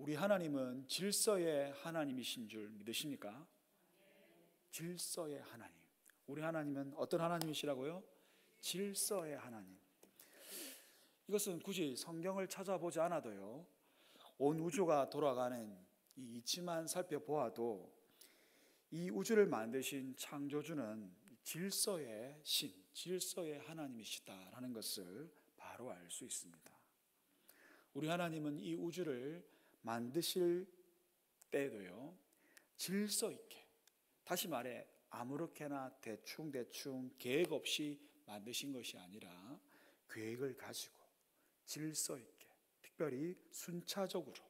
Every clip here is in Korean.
우리 하나님은 질서의 하나님이신 줄 믿으십니까? 질서의 하나님. 우리 하나님은 어떤 하나님이시라고요? 질서의 하나님. 이것은 굳이 성경을 찾아보지 않아도요, 온 우주가 돌아가는 이 이치만 살펴보아도 이 우주를 만드신 창조주는 질서의 신, 질서의 하나님이시다라는 것을 바로 알 수 있습니다. 우리 하나님은 이 우주를 만드실 때도요, 질서 있게, 다시 말해 아무렇게나 대충 계획 없이 만드신 것이 아니라 계획을 가지고 질서 있게, 특별히 순차적으로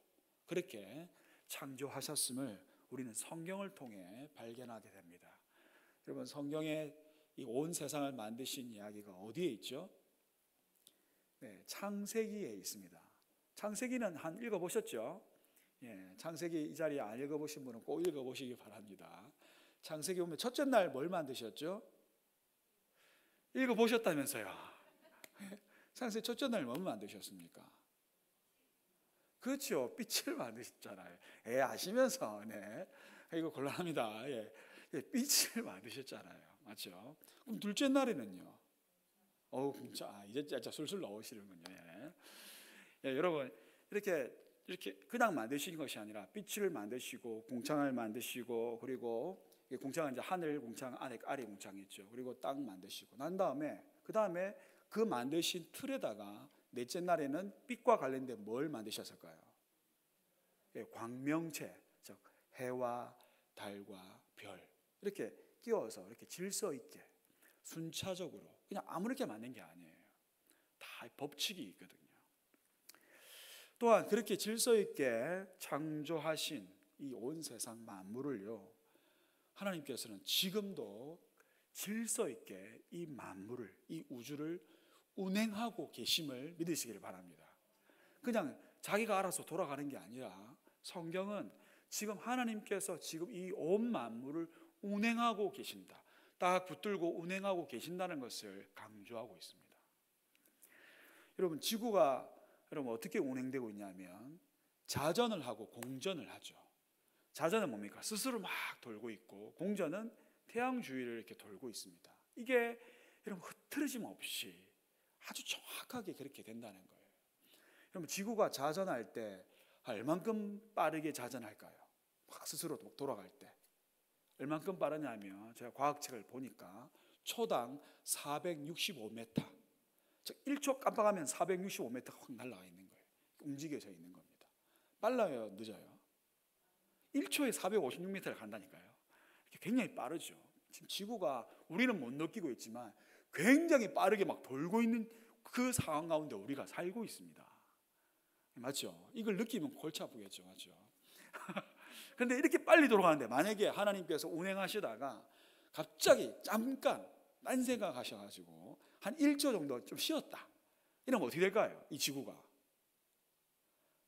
그렇게 창조하셨음을 우리는 성경을 통해 발견하게 됩니다. 여러분, 성경에 이 온 세상을 만드신 이야기가 어디에 있죠? 네, 창세기에 있습니다. 창세기는 한 읽어보셨죠? 예, 창세기 이 자리에 안 읽어보신 분은 꼭 읽어보시기 바랍니다. 창세기 보면 첫째 날 뭘 만드셨죠? 읽어보셨다면서요. 창세기 첫째 날 뭘 만드셨습니까? 그렇죠, 빛을 만드셨잖아요. 아시면서, 네, 이거 곤란합니다. 빛을 만드셨잖아요. 맞죠? 그럼 둘째 날에는요? 이제 진짜 술술 넣으시는군요. 여러분, 이렇게 그냥 만드신 것이 아니라 빛을 만드시고 공창을 만드시고, 그리고 공창은 이제 하늘 공창, 아래 공창 있죠. 그리고 땅 만드시고 난 다음에 그 만드신 틀에다가 넷째 날에는 빛과 관련된 뭘 만드셨을까요? 광명체, 즉 해와 달과 별, 이렇게 끼워서 이렇게 질서 있게 순차적으로 그냥 아무렇게 만든 게 아니에요. 다 법칙이 있거든요. 또한 그렇게 질서 있게 창조하신 이 온 세상 만물을요, 하나님께서는 지금도 질서 있게 이 만물을, 이 우주를 운행하고 계심을 믿으시길 바랍니다. 그냥 자기가 알아서 돌아가는 게 아니라 성경은 지금 하나님께서 지금 이 온 만물을 운행하고 계신다, 딱 붙들고 운행하고 계신다는 것을 강조하고 있습니다. 여러분, 지구가 어떻게 운행되고 있냐면 자전을 하고 공전을 하죠. 자전은 뭡니까? 스스로 막 돌고 있고, 공전은 태양 주위를 이렇게 돌고 있습니다. 이게 여러분 흐트러짐 없이 아주 정확하게 그렇게 된다는 거예요. 여러분, 지구가 자전할 때 얼만큼 빠르게 자전할까요? 막 스스로 돌아갈 때 얼만큼 빠르냐면, 제가 과학책을 보니까 초당 465m, 즉 1초 깜빡하면 465m가 확 날아가 있는 거예요. 움직여져 있는 겁니다. 빨라요, 늦어요? 1초에 456m를 간다니까요. 굉장히 빠르죠. 지금 지구가, 우리는 못 느끼고 있지만 굉장히 빠르게 막 돌고 있는 그 상황 가운데 우리가 살고 있습니다. 맞죠? 이걸 느끼면 골치 아프겠죠. 맞죠? 근데 이렇게 빨리 돌아가는데, 만약에 하나님께서 운행하시다가 갑자기 잠깐 딴 생각 하셔가지고 한 1초 정도 좀 쉬었다, 이러면 어떻게 될까요? 이 지구가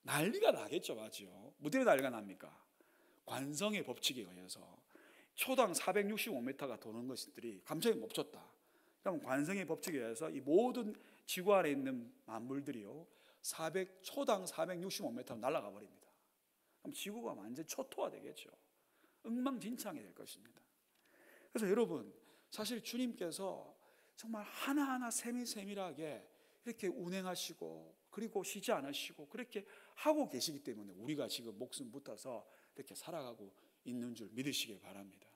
난리가 나겠죠. 맞죠? 뭐 때문에 난리가 납니까? 관성의 법칙에 의해서 초당 465m가 도는 것들이 갑자기 멈췄다. 그럼 관성의 법칙에 의해서 이 모든 지구 안에 있는 만물들이요, 초당 465m로 날아가 버립니다. 그럼 지구가 완전 초토화 되겠죠. 엉망진창이 될 것입니다. 그래서 여러분, 사실 주님께서 정말 하나하나 세밀세밀하게 이렇게 운행하시고, 그리고 쉬지 않으시고 그렇게 하고 계시기 때문에 우리가 지금 목숨 붙어서 이렇게 살아가고 있는 줄 믿으시길 바랍니다.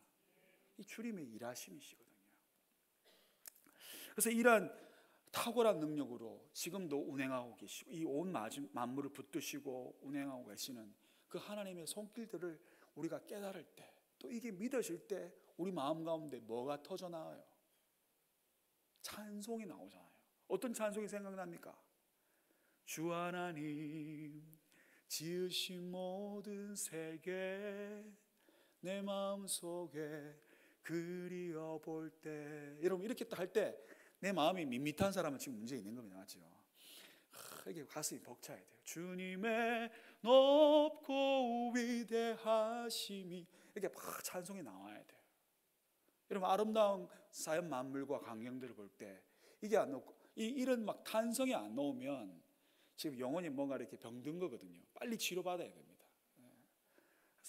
이 주님의 일하심이시거든요. 그래서 이러한 탁월한 능력으로 지금도 운행하고 계시고, 이 온 만물을 붙드시고 운행하고 계시는 그 하나님의 손길들을 우리가 깨달을 때, 또 이게 믿어질 때 우리 마음 가운데 뭐가 터져나와요? 찬송이 나오잖아요. 어떤 찬송이 생각납니까? 주 하나님 지으신 모든 세계 내 마음속에 그리워볼 때, 여러분 이렇게 할 때 내 마음이 밋밋한 사람은 지금 문제 있는 겁니다. 맞죠? 이게 가슴이 벅차야 돼요. 주님의 높고 위대하심이, 이렇게 막 찬송이 나와야 돼요. 여러분, 아름다운 자연 만물과 광경들을 볼 때 이게 안 나오고, 이런 막 탄성이 안 나오면 지금 영혼이 뭔가 이렇게 병든 거거든요. 빨리 치료받아야 됩니다.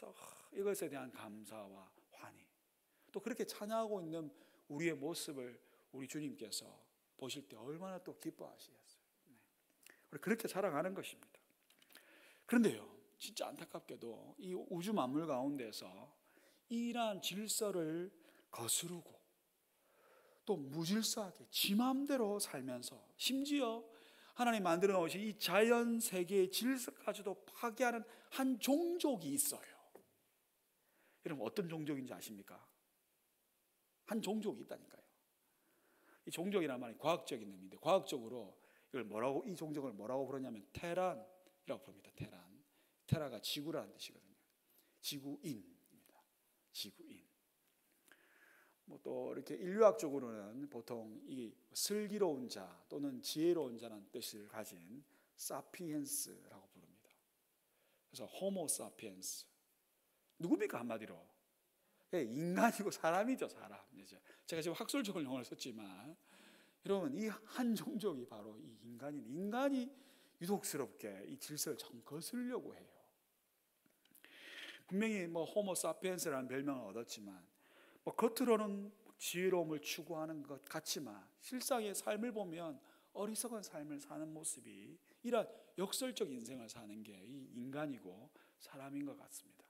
그래서 이것에 대한 감사와 환희, 또 그렇게 찬양하고 있는 우리의 모습을 우리 주님께서 보실 때 얼마나 또 기뻐하시겠어요. 우리 그렇게 자랑하는 것입니다. 그런데요, 진짜 안타깝게도 이 우주 만물 가운데서 이러한 질서를 거스르고 또 무질서하게 지 마음대로 살면서 심지어 하나님 만들어 놓으신 이 자연 세계의 질서까지도 파괴하는 한 종족이 있어요. 여러분, 어떤 종족인지 아십니까? 한 종족이 있다니까요. 이 종족이란 말이 과학적인 의미인데, 과학적으로 이 종족을 뭐라고 부르냐면 테란이라고 부릅니다. 테라가 지구라는 뜻이거든요. 지구인입니다. 지구인. 또 이렇게 인류학적으로는 보통 이 슬기로운 자 또는 지혜로운 자라는 뜻을 가진 사피엔스라고 부릅니다. 그래서 호모 사피엔스. 누굽니까 한마디로? 인간이고 사람이죠, 사람. 제가 지금 학술적인 용어를 썼지만, 여러분, 이 한 종족이 바로 이 인간이 유독스럽게 이 질서를 참 거스르려고 해요. 분명히 호모 사피엔스라는 별명을 얻었지만, 겉으로는 지혜로움을 추구하는 것 같지만 실상의 삶을 보면 어리석은 삶을 사는 모습이, 이런 역설적 인생을 사는 게 이 인간이고 사람인 것 같습니다.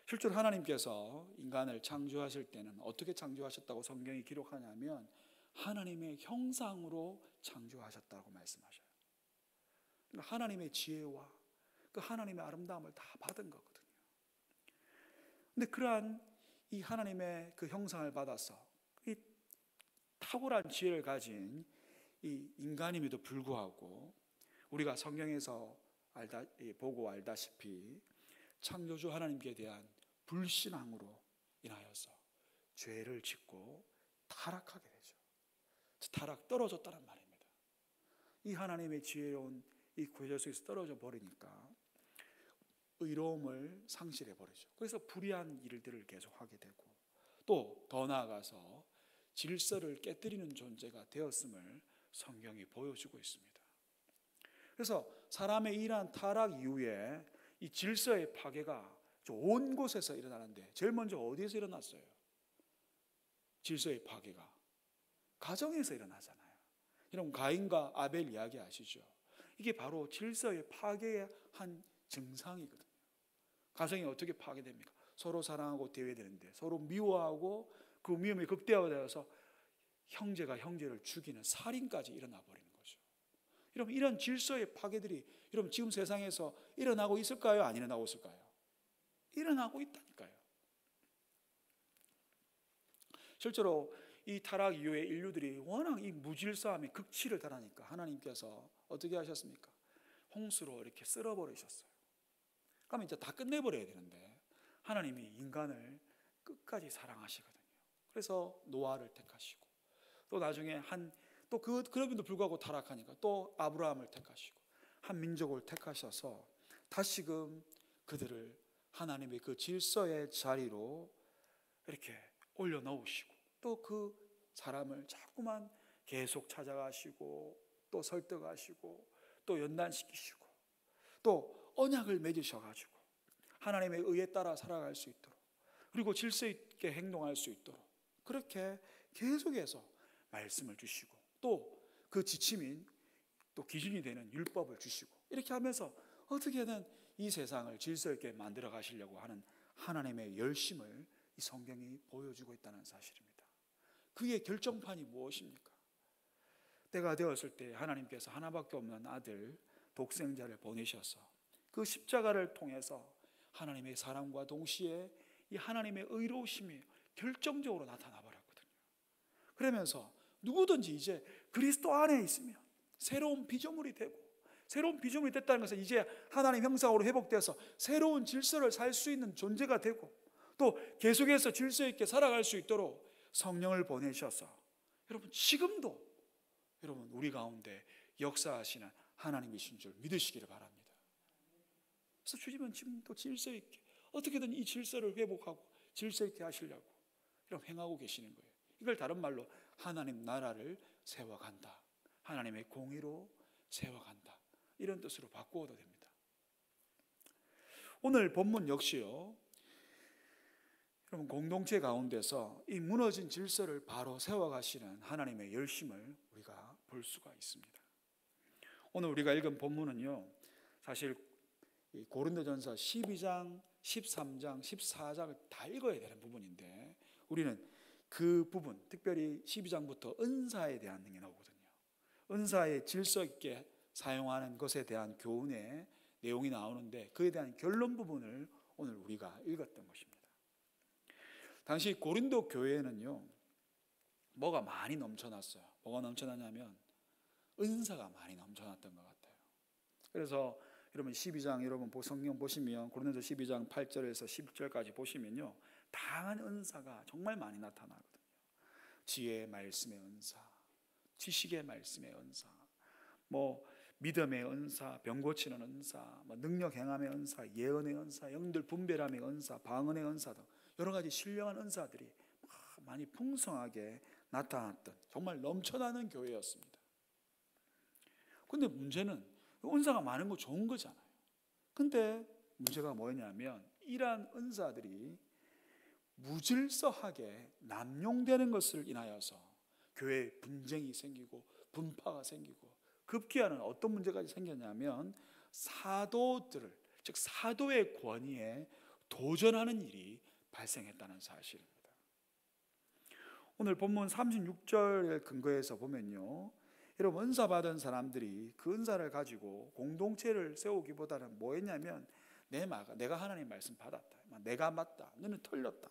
실제로 하나님께서 인간을 창조하실 때는 어떻게 창조하셨다고 성경이 기록하냐면 하나님의 형상으로 창조하셨다고 말씀하셔요. 그러니까 하나님의 지혜와 그 하나님의 아름다움을 다 받은 거거든요. 근데 그러한 이 하나님의 그 형상을 받아서 이 탁월한 지혜를 가진 이 인간임에도 불구하고 우리가 성경에서 보고 알다시피 창조주 하나님께 대한 불신앙으로 인하여서 죄를 짓고 타락하게 되죠. 떨어졌다는 말입니다. 이 하나님의 지혜로운 이 구조 속에서 떨어져 버리니까 의로움을 상실해 버리죠. 그래서 불의한 일들을 계속하게 되고, 또 더 나아가서 질서를 깨뜨리는 존재가 되었음을 성경이 보여주고 있습니다. 그래서 사람의 이러한 타락 이후에 이 질서의 파괴가 온 곳에서 일어나는데, 제일 먼저 어디에서 일어났어요? 질서의 파괴가 가정에서 일어나잖아요. 여러분, 가인과 아벨 이야기 아시죠? 이게 바로 질서의 파괴의 한 증상이거든요. 가정이 어떻게 파괴됩니까? 서로 사랑하고 대외되는데 서로 미워하고 그 미움이 극대화되어서 형제가 형제를 죽이는 살인까지 일어나 버리는 거죠. 여러분, 이런 질서의 파괴들이 여러분 지금 세상에서 일어나고 있을까요? 안 일어나고 있을까요? 일어나고 있다니까요. 실제로 이 타락 이후에 인류들이 워낙 이 무질서함의 극치를 달하니까 하나님께서 어떻게 하셨습니까? 홍수로 이렇게 쓸어버리셨어요. 그러면 이제 다 끝내버려야 되는데 하나님이 인간을 끝까지 사랑하시거든요. 그래서 노아를 택하시고, 또 나중에 그럼에도 불구하고 타락하니까 또 아브라함을 택하시고 한 민족을 택하셔서 다시금 그들을 하나님의 그 질서의 자리로 이렇게 올려놓으시고, 또 그 사람을 자꾸만 계속 찾아가시고 또 설득하시고 또 연단시키시고 또 언약을 맺으셔가지고 하나님의 의에 따라 살아갈 수 있도록, 그리고 질서 있게 행동할 수 있도록 그렇게 계속해서 말씀을 주시고, 또 그 지침인 또 기준이 되는 율법을 주시고, 이렇게 하면서 어떻게든 이 세상을 질서 있게 만들어 가시려고 하는 하나님의 열심을 이 성경이 보여주고 있다는 사실입니다. 그의 결정판이 무엇입니까? 때가 되었을 때 하나님께서 하나밖에 없는 아들 독생자를 보내셔서 그 십자가를 통해서 하나님의 사랑과 동시에 이 하나님의 의로우심이 결정적으로 나타나 버렸거든요. 그러면서 누구든지 이제 그리스도 안에 있으면 새로운 피조물이 되고, 새로운 피조물이 됐다는 것은 이제 하나님 형상으로 회복돼서 새로운 질서를 살 수 있는 존재가 되고, 또 계속해서 질서 있게 살아갈 수 있도록 성령을 보내셔서 여러분 지금도 여러분 우리 가운데 역사하시는 하나님이신 줄 믿으시기를 바랍니다. 그래서 주님은 지금도 질서 있게 어떻게든 이 질서를 회복하고 질서 있게 하시려고 이렇게 행하고 계시는 거예요. 이걸 다른 말로 하나님 나라를 세워간다, 하나님의 공의로 세워간다, 이런 뜻으로 바꾸어도 됩니다. 오늘 본문 역시요, 여러분 공동체 가운데서 이 무너진 질서를 바로 세워가시는 하나님의 열심을 우리가 볼 수가 있습니다. 오늘 우리가 읽은 본문은요, 사실 고린도전서 12장, 13장, 14장을 다 읽어야 되는 부분인데 우리는 그 부분, 특별히 12장부터 은사에 대한 내용이 나오거든요. 은사의 질서 있게 사용하는 것에 대한 교훈의 내용이 나오는데 그에 대한 결론 부분을 오늘 우리가 읽었던 것입니다. 당시 고린도 교회에는요, 뭐가 많이 넘쳐났어요. 뭐가 넘쳐났냐면 은사가 많이 넘쳐났던 것 같아요. 그래서 여러분 12장, 여러분 성경 보시면 고린도서 12장 8절에서 10절까지 보시면요, 다양한 은사가 정말 많이 나타나거든요. 지혜의 말씀의 은사, 지식의 말씀의 은사, 뭐 믿음의 은사, 병 고치는 은사, 뭐 능력 행함의 은사, 예언의 은사, 영들 분별함의 은사, 방언의 은사 등 여러 가지 신령한 은사들이 많이 풍성하게 나타났던 정말 넘쳐나는 교회였습니다. 근데 문제는 은사가 많은 거 좋은 거잖아요. 근데 문제가 뭐냐면 이러한 은사들이 무질서하게 남용되는 것을 인하여서 교회에 분쟁이 생기고 분파가 생기고 급기야는 어떤 문제까지 생겼냐면 사도들을, 즉 사도의 권위에 도전하는 일이 발생했다는 사실입니다. 오늘 본문 36절의 근거에서 보면요, 여러분 은사 받은 사람들이 그 은사를 가지고 공동체를 세우기보다는 뭐 했냐면 내가 하나님 말씀 받았다, 내가 맞다, 너는 틀렸다,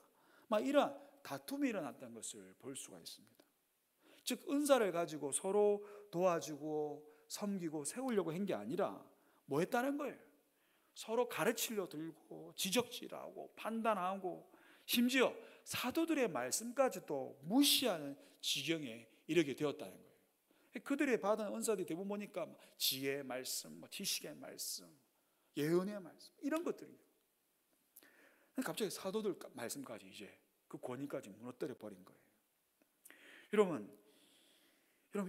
이런 다툼이 일어났다는 것을 볼 수가 있습니다. 즉 은사를 가지고 서로 도와주고 섬기고 세우려고 한 게 아니라 뭐 했다는 거예요? 서로 가르치려 들고 지적질하고 판단하고 심지어 사도들의 말씀까지도 무시하는 지경에 이르게 되었다는 거예요. 그들이 받은 은사들이 대부분 보니까 지혜의 말씀, 지식의 말씀, 예언의 말씀, 이런 것들이에요. 갑자기 사도들 말씀까지 이제 그 권위까지 무너뜨려 버린 거예요. 여러분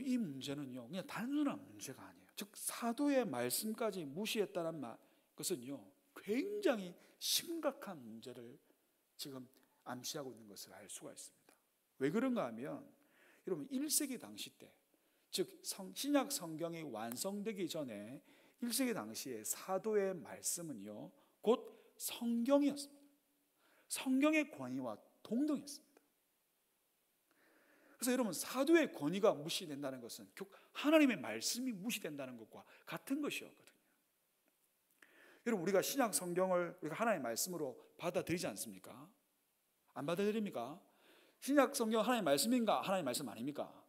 이 문제는요, 그냥 단순한 문제가 아니에요. 즉 사도의 말씀까지 무시했다는 것은요, 굉장히 심각한 문제를 지금 암시하고 있는 것을 알 수가 있습니다. 왜 그런가 하면 여러분 1세기 당시 때, 즉 신약 성경이 완성되기 전에 1세기 당시에 사도의 말씀은요, 곧 성경이었습니다. 성경의 권위와 동등했습니다. 그래서 여러분 사도의 권위가 무시된다는 것은 하나님의 말씀이 무시된다는 것과 같은 것이었거든요. 여러분 우리가 신약 성경을 우리가 하나님의 말씀으로 받아들이지 않습니까? 안 받아들입니까? 신약 성경 하나님의 말씀인가? 하나님의 말씀 아닙니까?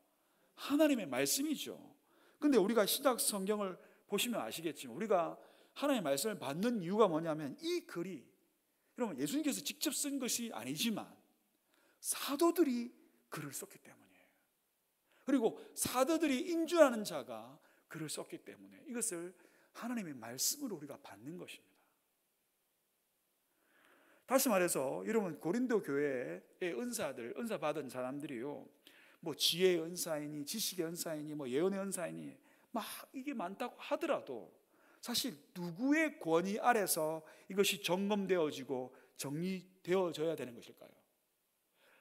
하나님의 말씀이죠. 근데 우리가 신약 성경을 보시면 아시겠지만 우리가 하나님의 말씀을 받는 이유가 뭐냐면 이 글이 여러분 예수님께서 직접 쓴 것이 아니지만 사도들이 글을 썼기 때문이에요. 그리고 사도들이 인주하는 자가 글을 썼기 때문에 이것을 하나님의 말씀으로 우리가 받는 것입니다. 다시 말해서 여러분 고린도 교회의 은사들, 은사 받은 사람들이요, 뭐 지혜의 은사이니 지식의 은사이니 뭐 예언의 은사이니 막 이게 많다고 하더라도 사실 누구의 권위 아래서 이것이 점검되어지고 정리되어져야 되는 것일까요?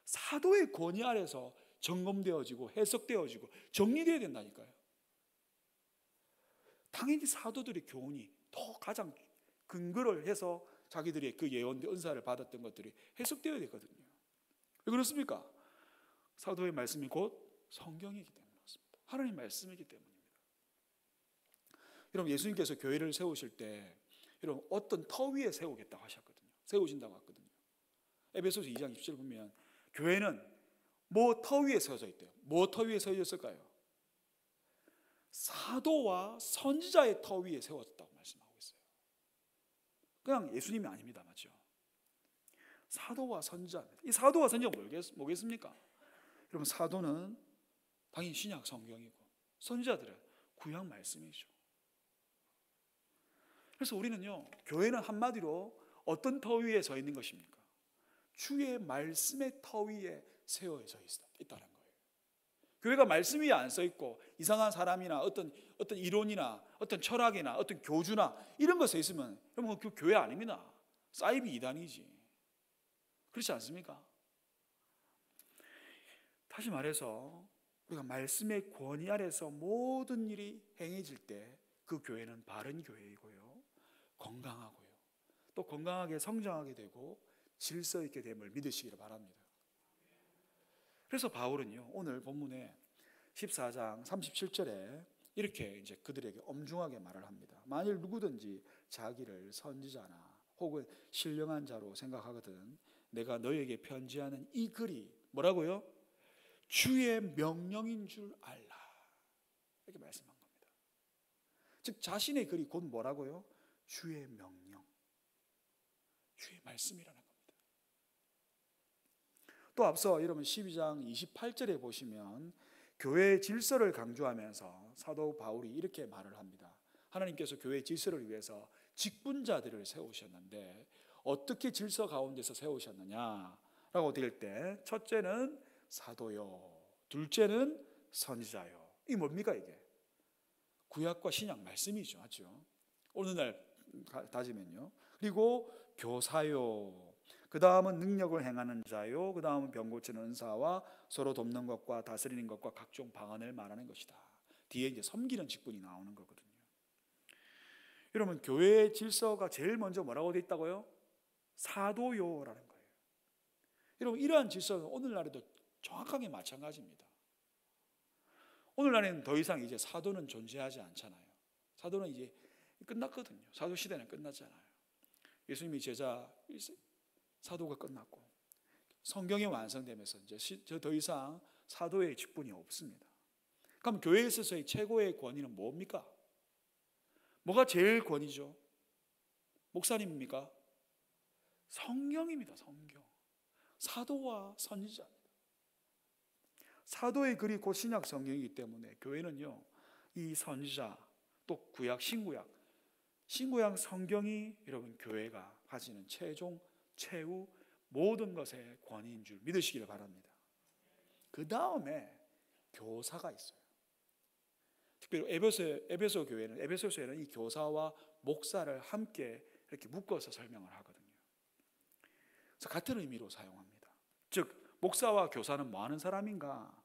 사도의 권위 아래서 점검되어지고 해석되어지고 정리되어야 된다니까요. 당연히 사도들의 교훈이 더 가장 근거를 해서 자기들이 그 예언 은사를 받았던 것들이 해석되어야 되거든요. 왜 그렇습니까? 사도의 말씀이 곧 성경이기 때문에 그렇습니다. 하나님의 말씀이기 때문입니다. 여러분 예수님께서 교회를 세우실 때 여러분 어떤 터 위에 세우겠다고 하셨거든요. 세우신다고 했거든요. 에베소서 2장 20절 보면 교회는 뭐 터 위에 세워져 있대요. 뭐 터 위에 세워졌을까요? 사도와 선지자의 터 위에 세워졌다고 말씀하고 있어요. 그냥 예수님이 아닙니다. 맞죠? 사도와 선지자입니다. 이 사도와 선지자가 뭐겠습니까? 여러분 사도는 당연히 신약 성경이고 선지자들은 구약 말씀이죠. 그래서 우리는요, 교회는 한마디로 어떤 터 위에 서 있는 것입니까? 주의 말씀의 터 위에 세워져 있다는 거예요. 교회가 말씀 위에 안 서 있고 이상한 사람이나 어떤 이론이나 어떤 철학이나 어떤 교주나 이런 것에 있으면 여러분 그 교회 아닙니다. 사이비 이단이지. 그렇지 않습니까? 다시 말해서 우리가 말씀의 권위 아래서 모든 일이 행해질 때 그 교회는 바른 교회이고요, 건강하고요, 또 건강하게 성장하게 되고 질서 있게 됨을 믿으시기를 바랍니다. 그래서 바울은요, 오늘 본문에 14장 37절에 이렇게 이제 그들에게 엄중하게 말을 합니다. 만일 누구든지 자기를 선지자나 혹은 신령한 자로 생각하거든 내가 너에게 편지하는 이 글이 뭐라고요? 주의 명령인 줄 알라. 이렇게 말씀한 겁니다. 즉 자신의 글이 곧 뭐라고요? 주의 명령, 주의 말씀이라는 겁니다. 또 앞서 여러분 12장 28절에 보시면 교회의 질서를 강조하면서 사도 바울이 이렇게 말을 합니다. 하나님께서 교회의 질서를 위해서 직분자들을 세우셨는데 어떻게 질서 가운데서 세우셨느냐라고 될 때 첫째는 사도요, 둘째는 선지자요. 이게 뭡니까 이게? 구약과 신약 말씀이죠, 맞죠? 오늘날 따지면요. 그리고 교사요, 그 다음은 능력을 행하는 자요, 그 다음은 병 고치는 은사와 서로 돕는 것과 다스리는 것과 각종 방언을 말하는 것이다. 뒤에 이제 섬기는 직분이 나오는 거거든요. 여러분 교회의 질서가 제일 먼저 뭐라고 돼 있다고요? 사도요라는 거예요. 여러분 이러한 질서는 오늘날에도 정확하게 마찬가지입니다. 오늘날에는 더 이상 이제 사도는 존재하지 않잖아요. 사도는 이제 끝났거든요. 사도 시대는 끝났잖아요. 예수님이 제자 사도가 끝났고 성경이 완성되면서 이제 더 이상 사도의 직분이 없습니다. 그럼 교회에 있어서의 최고의 권위는 뭡니까? 뭐가 제일 권위죠? 목사님입니까? 성경입니다. 성경. 사도와 선지자입니다. 사도의 글이 곧 신약 성경이기 때문에 교회는요, 이 선지자 또 구약 신구약 성경이 여러분 교회가 가지는 최종 최후 모든 것의 권위인 줄 믿으시기를 바랍니다. 그 다음에 교사가 있어요. 특별히 에베소 교회는, 에베소서에는 이 교사와 목사를 함께 이렇게 묶어서 설명을 하거든요. 그래서 같은 의미로 사용합니다. 즉 목사와 교사는 뭐 하는 사람인가?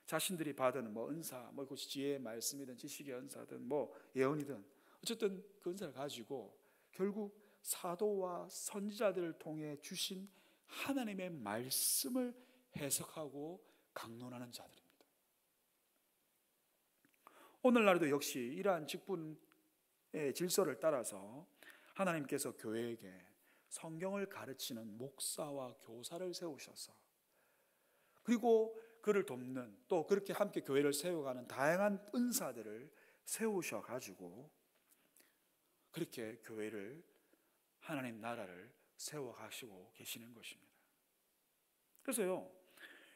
자신들이 받은 뭐 은사, 뭐 지혜의 말씀이든 지식의 은사든 뭐 예언이든 어쨌든 그 은사를 가지고 결국 사도와 선지자들을 통해 주신 하나님의 말씀을 해석하고 강론하는 자들입니다. 오늘날에도 역시 이러한 직분의 질서를 따라서 하나님께서 교회에게 성경을 가르치는 목사와 교사를 세우셔서 그리고 그를 돕는 또 그렇게 함께 교회를 세워가는 다양한 은사들을 세우셔가지고 그렇게 교회를 하나님 나라를 세워가시고 계시는 것입니다. 그래서요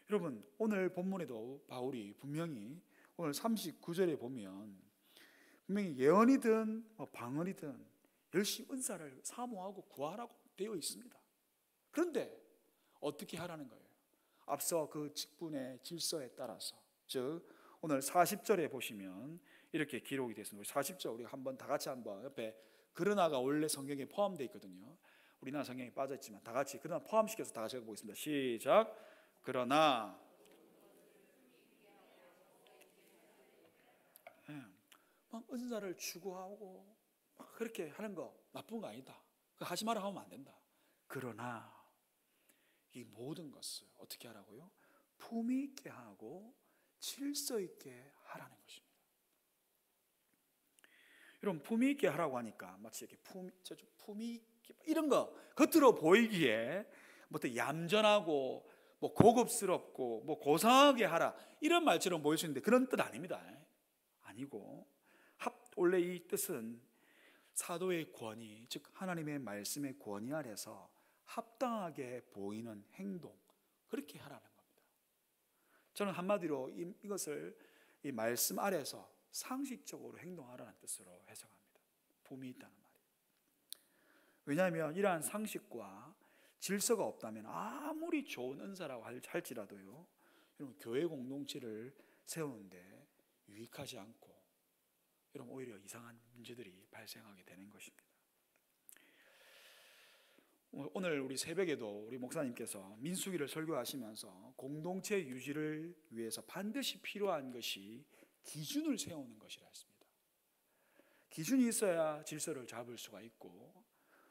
여러분 오늘 본문에도 바울이 분명히 오늘 39절에 보면 분명히 예언이든 방언이든 열심히 은사를 사모하고 구하라고 되어 있습니다. 그런데 어떻게 하라는 거예요? 앞서 그 직분의 질서에 따라서, 즉 오늘 40절에 보시면 이렇게 기록이 되어 있습니다. 40절 우리 한번 다 같이 한번 옆에 그러나가 원래 성경에 포함되어 있거든요. 우리나라 성경에 빠져있지만 다 같이 그러나 포함시켜서 다 같이 읽어보겠습니다. 시작. 그러나 막 은사를 추구하고 막 그렇게 하는 거 나쁜 거 아니다. 그거 하지 마라 하면 안 된다. 그러나 이 모든 것을 어떻게 하라고요? 품위 있게 하고 질서 있게 하라는 것입니다. 여러분 품위 있게 하라고 하니까 마치 이렇게 품위 있게 이런 거 겉으로 보이기에 뭐 또 얌전하고 뭐 고급스럽고 뭐 고상하게 하라 이런 말처럼 보일 수 있는데 그런 뜻 아닙니다. 아니고 원래 이 뜻은 사도의 권위, 즉 하나님의 말씀의 권위 아래서 합당하게 보이는 행동, 그렇게 하라는 겁니다. 저는 한마디로 이것을 이 말씀 아래서 상식적으로 행동하라는 뜻으로 해석합니다. 품이 있다는 말이에요. 왜냐하면 이러한 상식과 질서가 없다면 아무리 좋은 은사라고 할지라도요, 여러분 교회 공동체를 세우는데 유익하지 않고 여러분 오히려 이상한 문제들이 발생하게 되는 것입니다. 오늘 우리 새벽에도 우리 목사님께서 민수기를 설교하시면서 공동체 유지를 위해서 반드시 필요한 것이 기준을 세우는 것이라 했습니다. 기준이 있어야 질서를 잡을 수가 있고,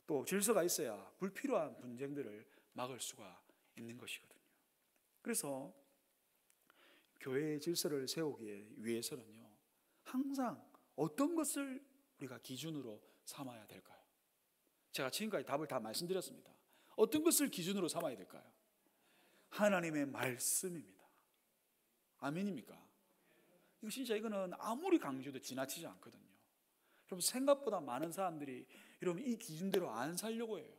또 질서가 있어야 불필요한 분쟁들을 막을 수가 있는 것이거든요. 그래서 교회의 질서를 세우기 위해서는요, 항상 어떤 것을 우리가 기준으로 삼아야 될까요? 제가 지금까지 답을 다 말씀드렸습니다. 어떤 것을 기준으로 삼아야 될까요? 하나님의 말씀입니다. 아멘입니까? 이거 진짜 이거는 아무리 강조해도 지나치지 않거든요. 여러분, 생각보다 많은 사람들이 여러분 이 기준대로 안 살려고 해요.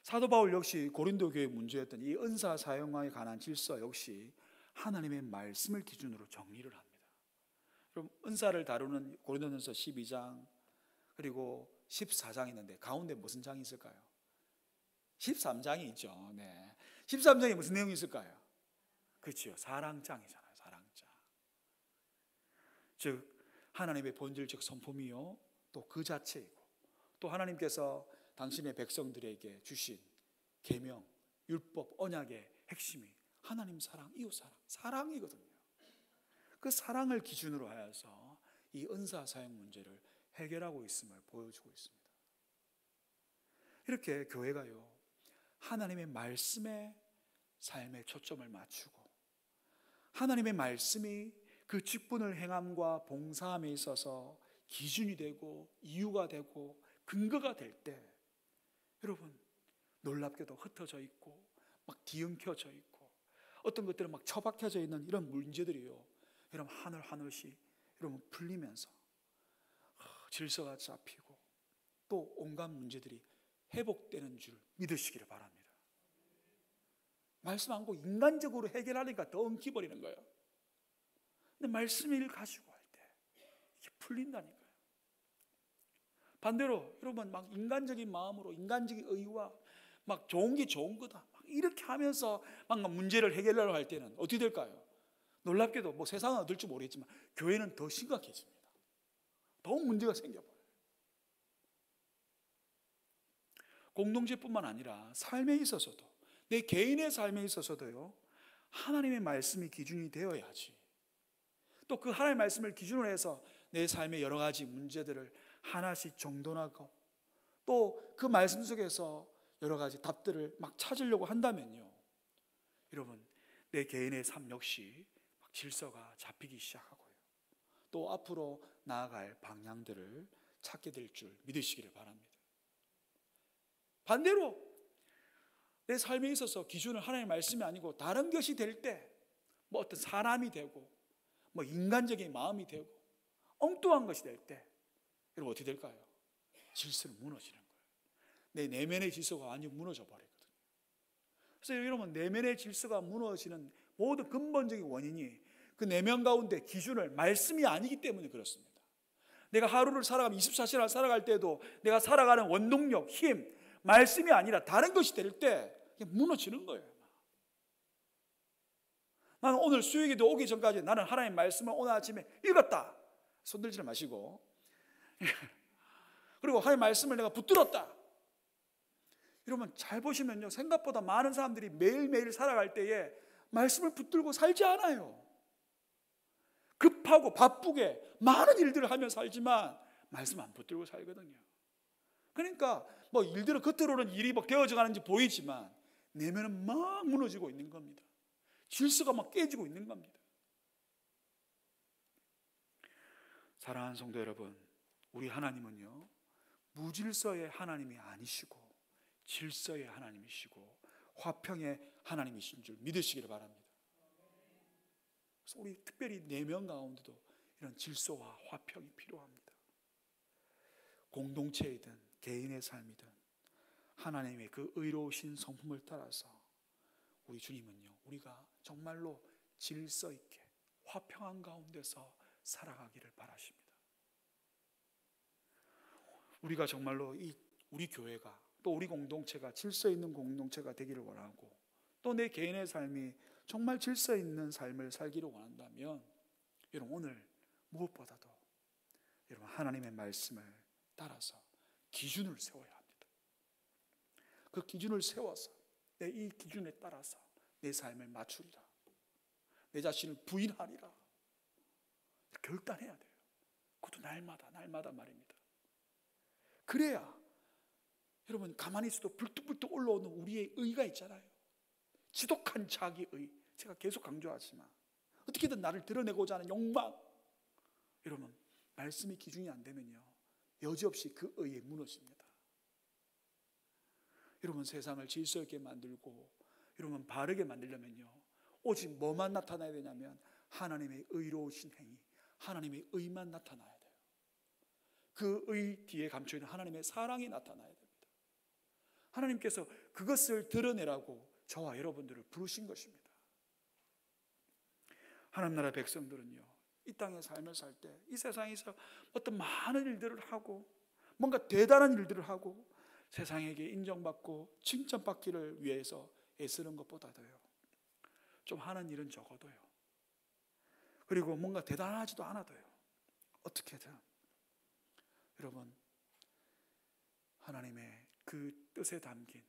사도 바울 역시 고린도 교회 문제였던 이 은사 사용에 관한 질서 역시 하나님의 말씀을 기준으로 정리를 합니다. 여러분, 은사를 다루는 고린도전서 12장 그리고 14장이 있는데 가운데 무슨 장이 있을까요? 13장이 있죠. 네. 13장에 무슨 내용이 있을까요? 그렇죠. 사랑장이잖아요. 사랑장. 즉 하나님의 본질적 성품이요, 또 그 자체이고, 또 하나님께서 당신의 백성들에게 주신 계명, 율법, 언약의 핵심이 하나님 사랑, 이웃 사랑, 사랑이거든요. 그 사랑을 기준으로 하여서 이 은사 사용 문제를 해결하고 있음을 보여주고 있습니다. 이렇게 교회가요, 하나님의 말씀에 삶의 초점을 맞추고 하나님의 말씀이 그 직분을 행함과 봉사함에 있어서 기준이 되고 이유가 되고 근거가 될 때, 여러분 놀랍게도 흩어져 있고 막 뒤엉켜져 있고 어떤 것들은 막 처박혀져 있는 이런 문제들이요, 여러분 하늘 하늘씩 여러분 풀리면서 질서가 잡히고 또 온갖 문제들이 회복되는 줄 믿으시기를 바랍니다. 말씀 안고 인간적으로 해결하니까 더 엉켜버리는 거예요. 근데 말씀을 가지고 할 때 이게 풀린다니까요. 반대로 여러분 막 인간적인 마음으로 인간적인 의와 막 좋은 게 좋은 거다 막 이렇게 하면서 막 문제를 해결하려고 할 때는 어떻게 될까요? 놀랍게도 뭐 세상은 어떨지 모르겠지만 교회는 더 심각해집니다. 더 문제가 생겨버려요. 공동체뿐만 아니라 삶에 있어서도, 내 개인의 삶에 있어서도요, 하나님의 말씀이 기준이 되어야지. 또 그 하나님의 말씀을 기준으로 해서 내 삶의 여러 가지 문제들을 하나씩 정돈하고 또 그 말씀 속에서 여러 가지 답들을 막 찾으려고 한다면요, 여러분 내 개인의 삶 역시 막 질서가 잡히기 시작하고요, 또 앞으로 나아갈 방향들을 찾게 될 줄 믿으시기를 바랍니다. 반대로 내 삶에 있어서 기준은 하나님의 말씀이 아니고 다른 것이 될 때, 뭐 어떤 사람이 되고 뭐 인간적인 마음이 되고 엉뚱한 것이 될 때, 여러분 어떻게 될까요? 질서는 무너지는 거예요. 내 내면의 질서가 완전히 무너져 버리거든요. 그래서 여러분 내면의 질서가 무너지는 모든 근본적인 원인이 그 내면 가운데 기준을 말씀이 아니기 때문에 그렇습니다. 내가 하루를 살아가면 24시간 살아갈 때도 내가 살아가는 원동력, 힘, 말씀이 아니라 다른 것이 될 때 무너지는 거예요. 나는 오늘 수요기도 오기 전까지 나는 하나님의 말씀을 오늘 아침에 읽었다, 손들지 마시고, 그리고 하나님의 말씀을 내가 붙들었다. 여러분 잘 보시면요, 생각보다 많은 사람들이 매일매일 살아갈 때에 말씀을 붙들고 살지 않아요. 급하고 바쁘게 많은 일들을 하며 살지만 말씀 안 붙들고 살거든요. 그러니까 뭐 일대로 겉으로는 일이 막 되어져 가는지 보이지만 내면은 막 무너지고 있는 겁니다. 질서가 막 깨지고 있는 겁니다. 사랑하는 성도 여러분, 우리 하나님은요, 무질서의 하나님이 아니시고 질서의 하나님이시고 화평의 하나님이신 줄 믿으시기를 바랍니다. 그래서 우리 특별히 내면 가운데도 이런 질서와 화평이 필요합니다. 공동체이든 개인의 삶이든 하나님의 그 의로우신 성품을 따라서 우리 주님은요, 우리가 정말로 질서 있게 화평한 가운데서 살아가기를 바라십니다. 우리가 정말로 우리 교회가 또 우리 공동체가 질서 있는 공동체가 되기를 원하고 또 내 개인의 삶이 정말 질서 있는 삶을 살기를 원한다면 여러분 오늘 무엇보다도 여러분 하나님의 말씀을 따라서 기준을 세워야 합니다. 그 기준을 세워서 내 이 기준에 따라서 내 삶을 맞추리라. 내 자신을 부인하리라. 결단해야 돼요. 그것도 날마다 말입니다. 그래야 여러분 가만히 있어도 불뚝불뚝 올라오는 우리의 의가 있잖아요. 지독한 자기의, 제가 계속 강조하지만 어떻게든 나를 드러내고자 하는 욕망, 여러분 말씀이 기준이 안 되면요 여지없이 그 의에 무너집니다. 여러분 세상을 질서 있게 만들고 여러분 바르게 만들려면요 오직 뭐만 나타나야 되냐면 하나님의 의로우신 행위, 하나님의 의만 나타나야 돼요. 그 의 뒤에 감춰있는 하나님의 사랑이 나타나야 됩니다. 하나님께서 그것을 드러내라고 저와 여러분들을 부르신 것입니다. 하나님 나라 백성들은요 이 땅의 삶을 살 때 이 세상에서 어떤 많은 일들을 하고 뭔가 대단한 일들을 하고 세상에게 인정받고 칭찬받기를 위해서 애쓰는 것보다도요 좀 하는 일은 적어도요, 그리고 뭔가 대단하지도 않아도요 어떻게든 여러분 하나님의 그 뜻에 담긴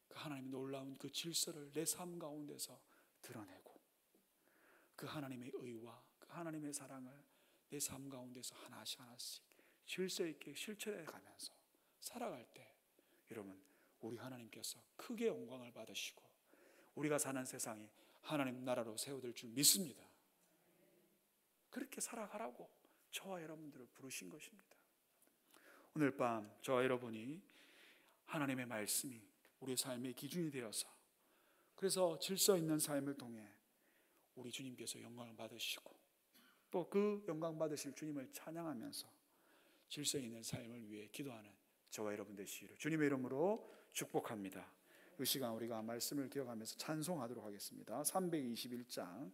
그 하나님의 놀라운 그 질서를 내 삶 가운데서 드러내고 그 하나님의 의와 그 하나님의 사랑을 내 삶 가운데서 하나씩 질서 있게 실천해 가면서 살아갈 때 여러분 우리 하나님께서 크게 영광을 받으시고 우리가 사는 세상이 하나님 나라로 세워질 줄 믿습니다. 그렇게 살아가라고 저와 여러분들을 부르신 것입니다. 오늘 밤 저와 여러분이 하나님의 말씀이 우리의 삶의 기준이 되어서 그래서 질서 있는 삶을 통해 우리 주님께서 영광을 받으시고 또 그 영광 받으실 주님을 찬양하면서 질서 있는 삶을 위해 기도하는 저와 여러분 되시기를 주님의 이름으로 축복합니다. 이 시간 우리가 말씀을 기억하면서 찬송하도록 하겠습니다. 321장